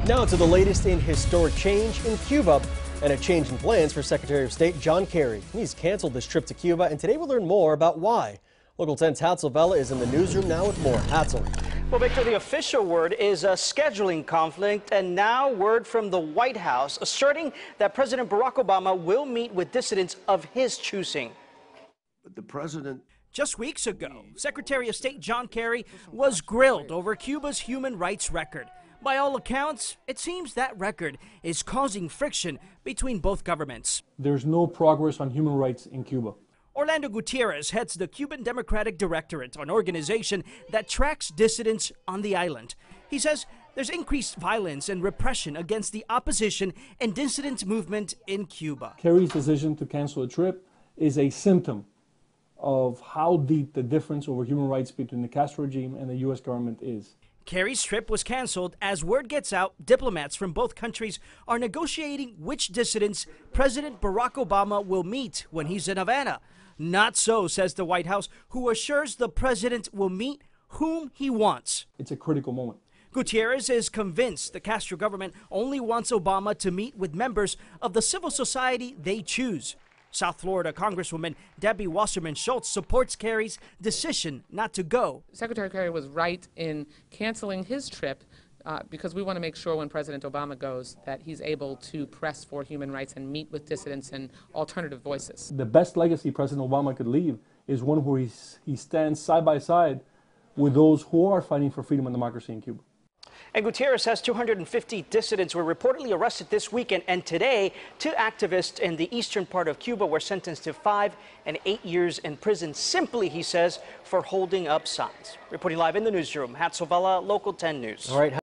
Now to the latest in historic change in Cuba and a change in plans for Secretary of State John Kerry. He's canceled this trip to Cuba, and today we'll learn more about why. Local 10's Hatzel Vela is in the newsroom now with more. Hatzel. Well, Victor, the official word is a scheduling conflict, and now word from the White House asserting that President Barack Obama will meet with dissidents of his choosing. But the president... Just weeks ago, Secretary of State John Kerry was grilled over Cuba's human rights record. By all accounts, it seems that record is causing friction between both governments. There's no progress on human rights in Cuba. Orlando Gutierrez heads the Cuban Democratic Directorate, an organization that tracks dissidents on the island. He says there's increased violence and repression against the opposition and dissident movement in Cuba. Kerry's decision to cancel a trip is a symptom of how deep the difference over human rights between the Castro regime and the U.S. government is. Kerry's trip was canceled as word gets out diplomats from both countries are negotiating which dissidents President Barack Obama will meet when he's in Havana. Not so, says the White House, who assures the president will meet whom he wants. It's a critical moment. Gutierrez is convinced the Castro government only wants Obama to meet with members of the civil society they choose. South Florida Congresswoman Debbie Wasserman Schultz supports Kerry's decision not to go. Secretary Kerry was right in canceling his trip because we want to make sure when President Obama goes that he's able to press for human rights and meet with dissidents and alternative voices. The best legacy President Obama could leave is one where he stands side by side with those who are fighting for freedom and democracy in Cuba. And Gutierrez says 250 dissidents were reportedly arrested this weekend, and today 2 activists in the eastern part of Cuba were sentenced to 5 and 8 years in prison, simply, he says, for holding up signs. Reporting live in the newsroom, Hatzel Vela, Local 10 News. All right.